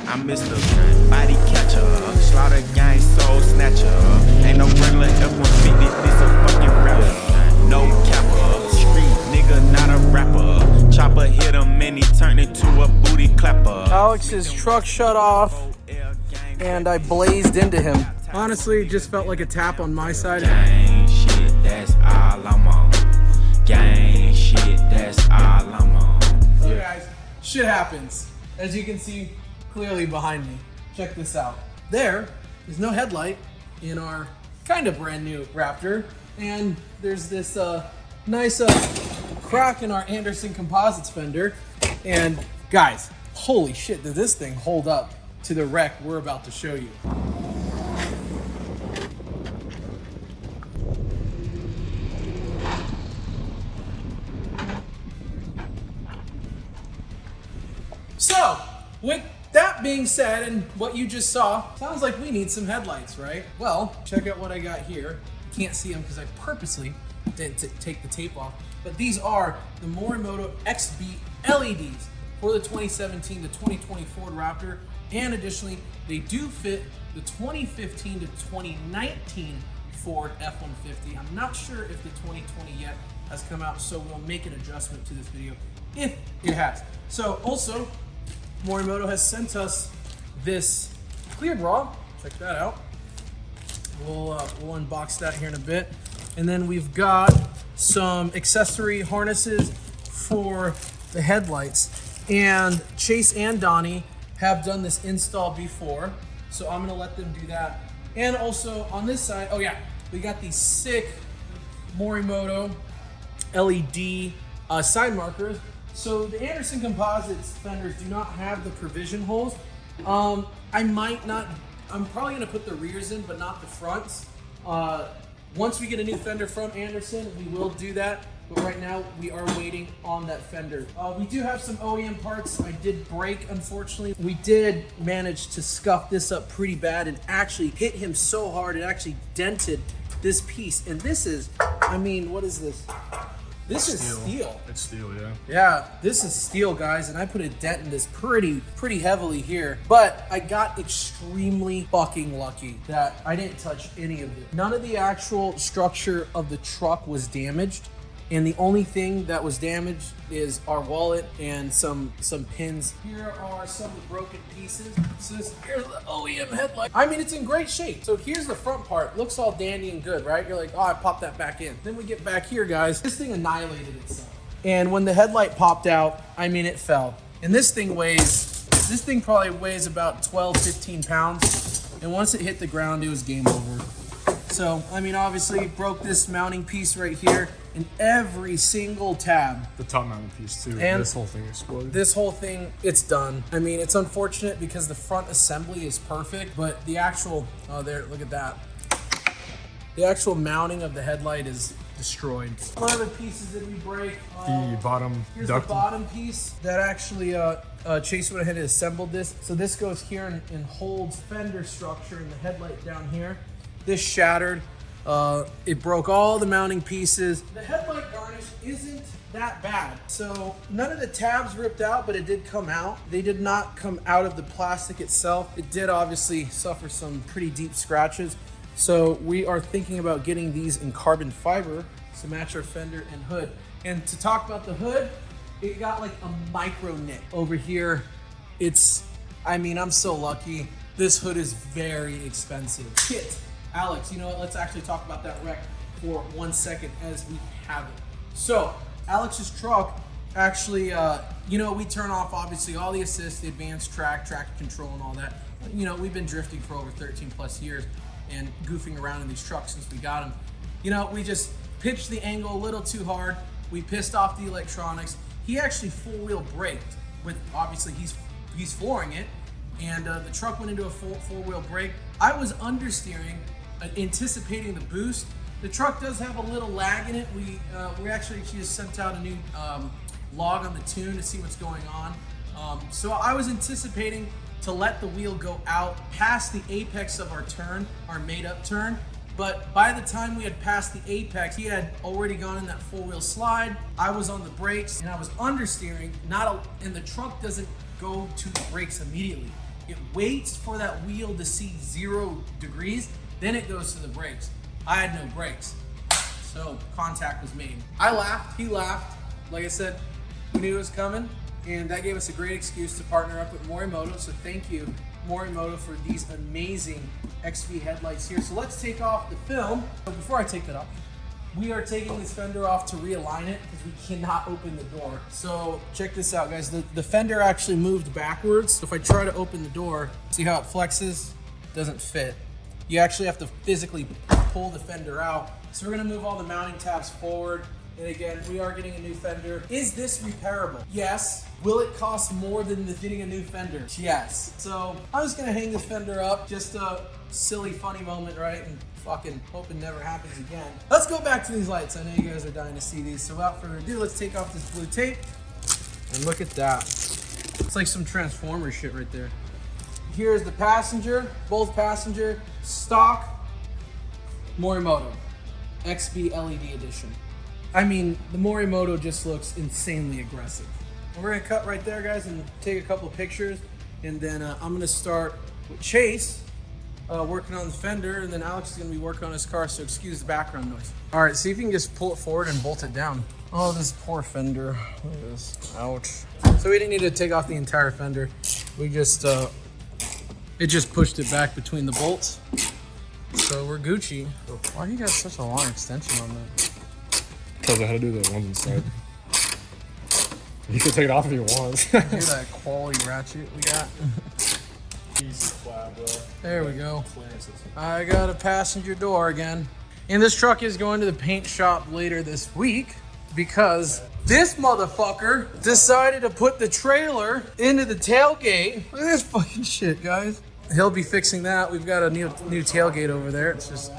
I'm Mr. Body Catcher, Slaughter Gang Soul Snatcher. Ain't no regular F-150, this a fucking rapper. No capper, street nigga, not a rapper. Chopper hit him and he turned into a booty clapper. Alex's truck shut off and I blazed into him. Honestly, it just felt like a tap on my side. Gang shit, that's all I'm on. Gang shit, that's all I'm on. So guys, shit happens. As you can see clearly behind me. Check this out. There is no headlight in our kind of brand new Raptor. And there's this nice crack in our Anderson Composites fender. And guys, holy shit, did this thing hold up to the wreck we're about to show you. So, with that being said, and what you just saw, sounds like we need some headlights, right? Well, check out what I got here. You can't see them because I purposely didn't take the tape off. But these are the Morimoto XB LEDs for the 2017 to 2020 Ford Raptor. And additionally, they do fit the 2015 to 2019 Ford F-150. I'm not sure if the 2020 yet has come out, so we'll make an adjustment to this video if it has. So also, Morimoto has sent us this clear bra. Check that out. We'll unbox that here in a bit. And then we've got some accessory harnesses for the headlights. And Chase and Donnie have done this install before, so I'm gonna let them do that. And also on this side, oh yeah, we got these sick Morimoto LED side markers. So the Anderson Composites fenders do not have the provision holes. I'm probably gonna put the rears in, but not the fronts. Once we get a new fender from Anderson, we will do that. But right now, we are waiting on that fender. We do have some OEM parts. I did break, unfortunately. We did manage to scuff this up pretty bad and actually hit him so hard, it actually dented this piece. And this is, I mean, what is this? This is steel. It's steel, yeah. Yeah, this is steel, guys, and I put a dent in this pretty heavily here. But I got extremely fucking lucky that I didn't touch any of it. None of the actual structure of the truck was damaged. And the only thing that was damaged is our wallet and some pins. Here are some of the broken pieces. So here's the OEM headlight. I mean, it's in great shape. So here's the front part. Looks all dandy and good, right? You're like, oh, I popped that back in. Then we get back here, guys. This thing annihilated itself. And when the headlight popped out, I mean, it fell. And this thing probably weighs about 12, 15 pounds. And once it hit the ground, it was game over. So, I mean, obviously broke this mounting piece right here in every single tab. The top mounting piece too. And this whole thing exploded. This whole thing, it's done. I mean, it's unfortunate because the front assembly is perfect, but the actual, oh there, look at that. The actual mounting of the headlight is destroyed. One of the pieces that we break. The bottom Here's duct. the bottom piece that actually Chase went ahead and assembled this. So this goes here and holds fender structure and the headlight down here. This shattered. It broke all the mounting pieces. The headlight garnish isn't that bad. So none of the tabs ripped out, but it did come out. They did not come out of the plastic itself. It did obviously suffer some pretty deep scratches. So we are thinking about getting these in carbon fiber to match our fender and hood. And to talk about the hood, it got like a micro nick over here. I mean, I'm so lucky. This hood is very expensive. Kit. Alex, you know what? Let's actually talk about that wreck for 1 second as we have it. So, Alex's truck actually, we turn off obviously all the assist, the advanced traction control and all that. You know, we've been drifting for over 13 plus years and goofing around in these trucks since we got them. You know, we just pitched the angle a little too hard. We pissed off the electronics. He actually full-wheel braked with, obviously he's flooring it, and the truck went into a four-wheel brake. I was understeering, anticipating the boost. The truck does have a little lag in it. We actually just sent out a new log on the tune to see what's going on. So I was anticipating to let the wheel go out past the apex of our turn, our made-up turn. But by the time we had passed the apex, he had already gone in that four-wheel slide. I was on the brakes and I was understeering, and the truck doesn't go to the brakes immediately. It waits for that wheel to see 0 degrees, then it goes to the brakes. I had no brakes, so contact was made. I laughed, he laughed. Like I said, we knew it was coming, and that gave us a great excuse to partner up with Morimoto, so thank you, Morimoto, for these amazing XV headlights here. So let's take off the film. But before I take that off, we are taking this fender off to realign it because we cannot open the door. So check this out, guys. The fender actually moved backwards. So if I try to open the door, see how it flexes? Doesn't fit. You actually have to physically pull the fender out. So we're gonna move all the mounting tabs forward. And again, we are getting a new fender. Is this repairable? Yes. Will it cost more than getting a new fender? Yes. So I'm just gonna hang this fender up. Just a silly, funny moment, right? And fucking hope it never happens again. Let's go back to these lights. I know you guys are dying to see these. So without further ado, let's take off this blue tape. And look at that. It's like some Transformer shit right there. Here's the passenger, both passenger, stock, Morimoto, XB LED edition. I mean, the Morimoto just looks insanely aggressive. And we're gonna cut right there, guys, and take a couple of pictures. And then I'm gonna start with Chase, working on the fender, and then Alex is gonna be working on his car, so excuse the background noise. All right, see if you can just pull it forward and bolt it down. Oh, this poor fender. Look at this, ouch. So we didn't need to take off the entire fender. We just, it just pushed it back between the bolts. So we're Gucci. Why do you got such a long extension on that? Because I had to do the ones inside. You can take it off if you want. Hear that quality ratchet we got? There we go. I got a passenger door again. And this truck is going to the paint shop later this week because this motherfucker decided to put the trailer into the tailgate. Look at this fucking shit, guys. He'll be fixing that. We've got a new tailgate over there. It's just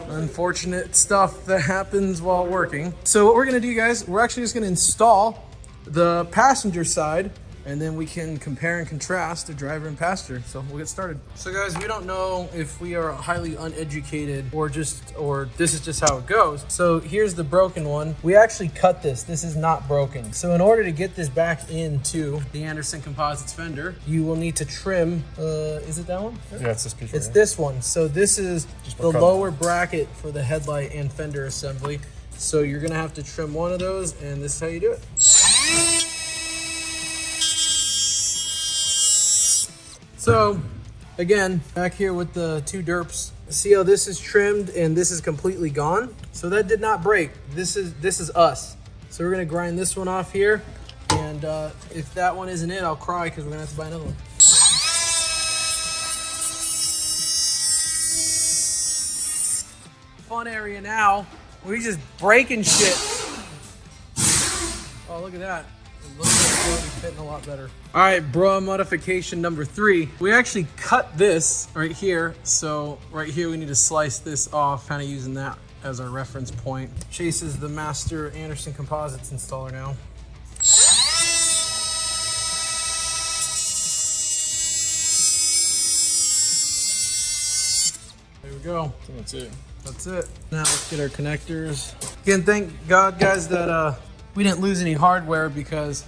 unfortunate stuff that happens while working. So what we're gonna do, guys, we're actually just gonna install the passenger side, and then we can compare and contrast the driver and passenger. So we'll get started. So guys, we don't know if we are highly uneducated or this is just how it goes. So here's the broken one. We actually cut this. This is not broken. So in order to get this back into the Anderson Composites fender, you will need to trim, is it that one? Yeah, it's this piece right It's here. this one. So this is the lower bracket for the headlight and fender assembly. So you're gonna have to trim one of those, and this is how you do it. So, again, back here with the two derps. See how this is trimmed and this is completely gone? So that did not break. This is us. So we're gonna grind this one off here. And if that one isn't it, I'll cry because we're gonna have to buy another one. Fun area now. We just breaking shit. Oh, look at that. It looks like it's already fitting a lot better. All right, bro, modification number 3. We actually cut this right here. So right here, we need to slice this off, kind of using that as our reference point. Chase is the master Anderson Composites installer now. There we go. That's it. That's it. Now let's get our connectors. Again, thank God, guys, that we didn't lose any hardware because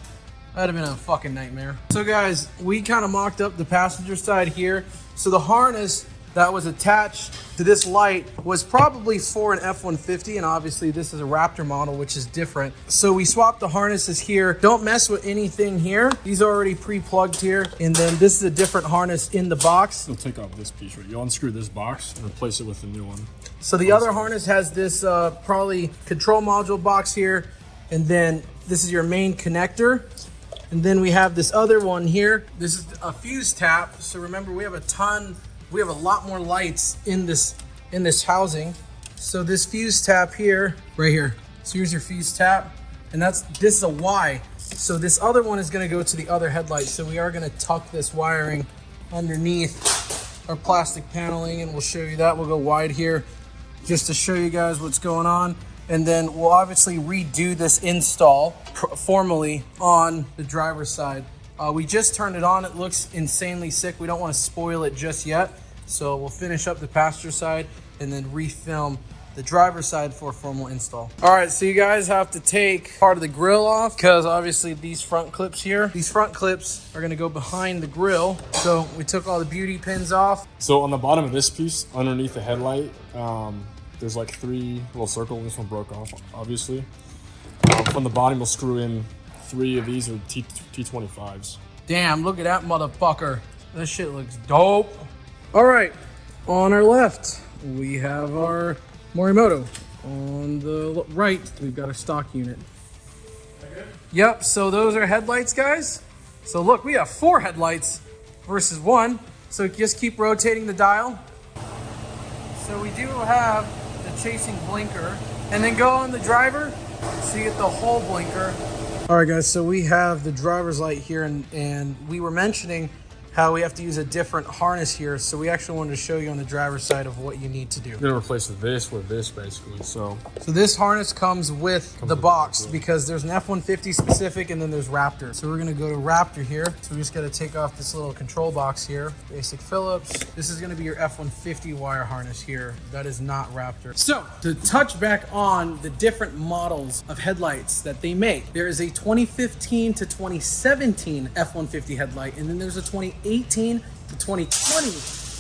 that'd have been a fucking nightmare. So guys, we kind of mocked up the passenger side here. So the harness that was attached to this light was probably for an F-150, and obviously this is a Raptor model, which is different. So we swapped the harnesses here. Don't mess with anything here. These are already pre-plugged here. And then this is a different harness in the box. You'll take off this piece, right? You'll unscrew this box and replace it with the new one. So the other harness has this probably control module box here. And then this is your main connector. And then we have this other one here. This is a fuse tap. So remember, we have a lot more lights in this housing. So this fuse tap here, right here. So here's your fuse tap. And this is a Y. So this other one is gonna go to the other headlight. So we are gonna tuck this wiring underneath our plastic paneling, and we'll show you that. We'll go wide here just to show you guys what's going on. And then we'll obviously redo this install formally on the driver's side. We just turned it on. It looks insanely sick. We don't want to spoil it just yet. So we'll finish up the passenger side and then refilm the driver's side for formal install. All right, so you guys have to take part of the grill off because obviously these front clips here, these front clips are gonna go behind the grill. So we took all the beauty pins off. So on the bottom of this piece, underneath the headlight, there's like 3 little circles. This one broke off, obviously. From the bottom, we'll screw in 3 of these are T25s. Damn, look at that motherfucker. This shit looks dope. All right, on our left, we have our Morimoto. On the right, we've got a stock unit. Yep, so those are headlights, guys. So look, we have 4 headlights versus 1. So just keep rotating the dial. So we do have the chasing blinker. And then go on the driver, so you get the whole blinker. All right, guys, so we have the driver's light here, and we were mentioning how we have to use a different harness here. So we actually wanted to show you on the driver's side of what you need to do. You're gonna replace this with this, basically. So this harness comes with the box because there's an F-150 specific and then there's Raptor. So we're gonna go to Raptor here. So we just gotta take off this little control box here. Basic Phillips. This is gonna be your F-150 wire harness here. That is not Raptor. So to touch back on the different models of headlights that they make, there is a 2015 to 2017 F-150 headlight, and then there's a 2018 to 2020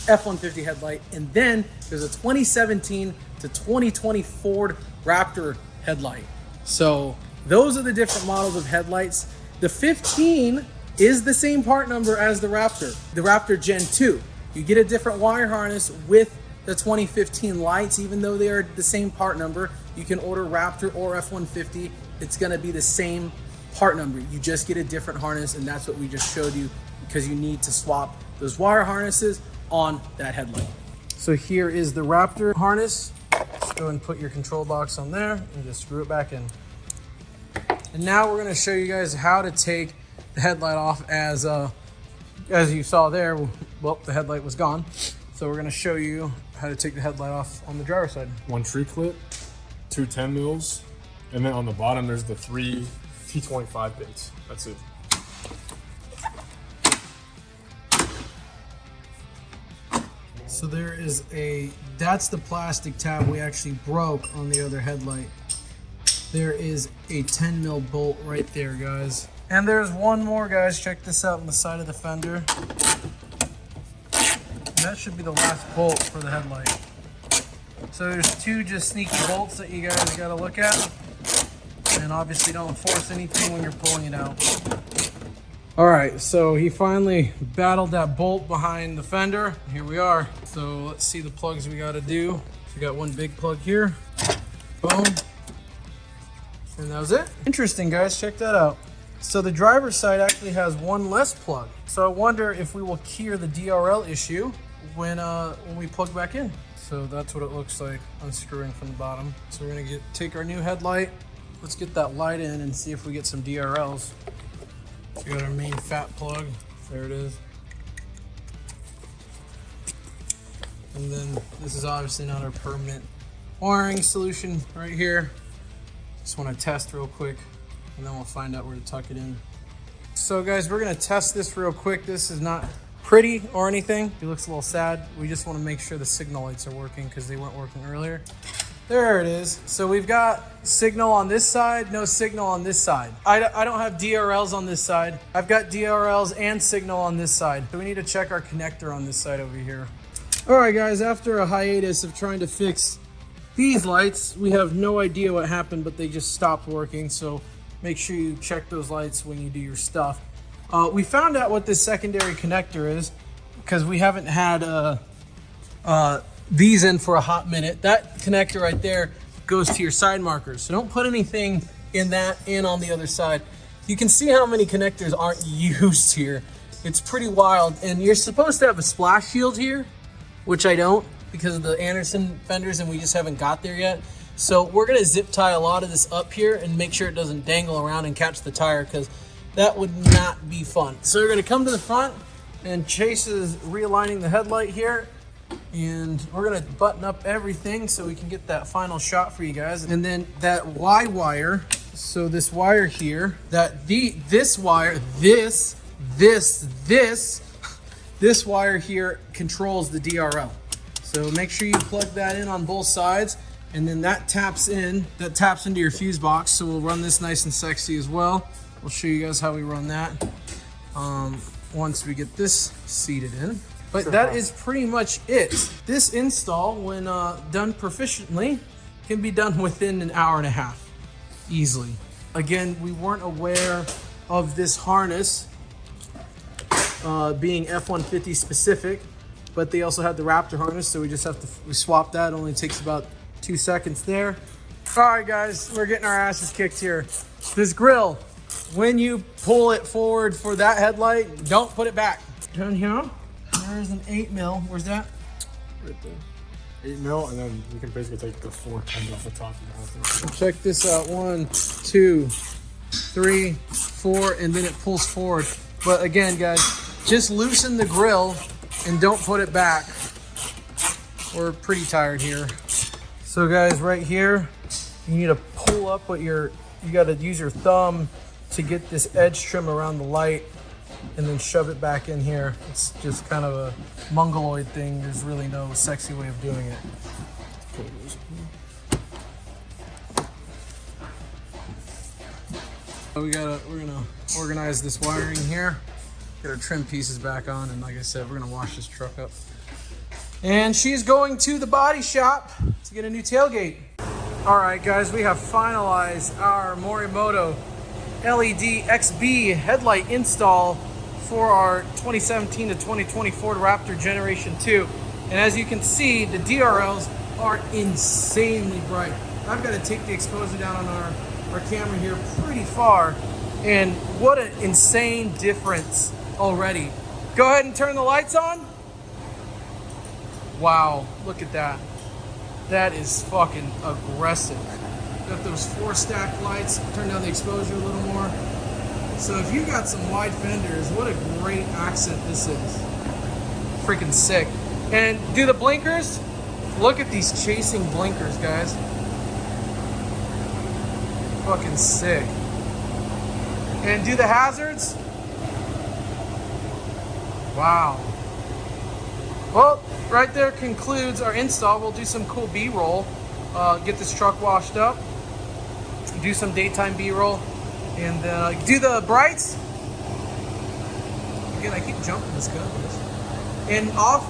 F-150 headlight, and then there's a 2017 to 2020 Ford Raptor headlight. So those are the different models of headlights. The 15 is the same part number as the Raptor Gen 2. You get a different wire harness with the 2015 lights, even though they are the same part number. You can order Raptor or F-150. It's gonna be the same part number. You just get a different harness, and that's what we just showed you, because you need to swap those wire harnesses on that headlight. So here is the Raptor harness. Just go and put your control box on there and just screw it back in. And now we're gonna show you guys how to take the headlight off. As you saw there, well, the headlight was gone. So we're gonna show you how to take the headlight off on the driver's side. 1 tree clip, 2 10 mils, and then on the bottom there's the 3 T25 pins. That's it. So that's the plastic tab we actually broke on the other headlight. There is a 10 mil bolt right there, guys. And there's one more, guys. Check this out on the side of the fender. That should be the last bolt for the headlight. So there's 2 just sneaky bolts that you guys gotta look at. And obviously don't force anything when you're pulling it out. All right, so he finally battled that bolt behind the fender. Here we are. So let's see the plugs we gotta do. So we got 1 big plug here. Boom. And that was it. Interesting, guys, check that out. So the driver's side actually has 1 less plug. So I wonder if we will cure the DRL issue when we plug back in. So that's what it looks like, unscrewing from the bottom. So we're gonna take our new headlight. Let's get that light in and see if we get some DRLs. So we got our main fat plug. There it is. And then this is obviously not our permanent wiring solution right here. Just want to test real quick, and then we'll find out where to tuck it in. So guys, we're gonna test this real quick. This is not pretty or anything. It looks a little sad. We just want to make sure the signal lights are working because they weren't working earlier. There it is. So we've got signal on this side, no signal on this side. I don't have DRLs on this side. I've got DRLs and signal on this side. So we need to check our connector on this side over here. All right, guys, after a hiatus of trying to fix these lights, we have no idea what happened, but they just stopped working. So make sure you check those lights when you do your stuff. We found out what this secondary connector is because we haven't had these in for a hot minute. That connector right there goes to your side markers. So don't put anything in on the other side. You can see how many connectors aren't used here. It's pretty wild. And you're supposed to have a splash shield here, which I don't because of the Anderson fenders, and we just haven't got there yet. So we're gonna zip tie a lot of this up here and make sure it doesn't dangle around and catch the tire, because that would not be fun. So we're gonna come to the front, and Chase is realigning the headlight here. And we're gonna button up everything so we can get that final shot for you guys. And then that Y wire, so this wire here, this wire here controls the DRL. So make sure you plug that in on both sides. And then that taps into your fuse box. So we'll run this nice and sexy as well. We'll show you guys how we run that once we get this seated in. But that is pretty much it. This install, when done proficiently, can be done within an hour and a half, easily. Again, we weren't aware of this harness being F-150 specific, but they also had the Raptor harness, so we just have to swap that. It only takes about 2 seconds there. All right, guys, we're getting our asses kicked here. This grill, when you pull it forward for that headlight, don't put it back. Down here, there's an 8mm. Where's that? Right there. 8mm, and then you can basically take the 4 pins off the top of the Check this out. 1, 2, 3, 4, and then it pulls forward. But again, guys, just loosen the grill and don't put it back. We're pretty tired here. So guys, right here, you need to pull up with you gotta use your thumb to get this edge trim around the light and then shove it back in here. It's just kind of a mongoloid thing. There's really no sexy way of doing it. So we're gonna organize this wiring here, get our trim pieces back on, and like I said, we're gonna wash this truck up. And she's going to the body shop to get a new tailgate. All right, guys, we have finalized our Morimoto LED XB headlight install for our 2017 to 2020 Ford Raptor Generation 2. And as you can see, the DRLs are insanely bright. I've got to take the exposure down on our camera here pretty far, and what an insane difference already. Go ahead and turn the lights on. Wow, look at that. That is fucking aggressive. Got those 4 stacked lights. Turn down the exposure a little more. So if you got some wide fenders, what a great accent this is. Freaking sick. And do the blinkers. Look at these chasing blinkers, guys. Fucking sick. And do the hazards. Wow. Well, right there concludes our install. We'll do some cool B-roll. Get this truck washed up. Do some daytime B-roll. And do the brights. Again, I keep jumping this gun. And off.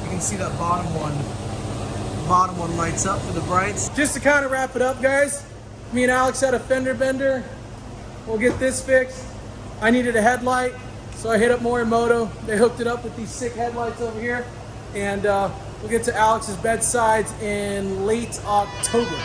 You can see that bottom one lights up for the brights. Just to kind of wrap it up, guys. Me and Alex had a fender bender. We'll get this fixed. I needed a headlight, so I hit up Morimoto. They hooked it up with these sick headlights over here. And we'll get to Alex's bedsides in late October.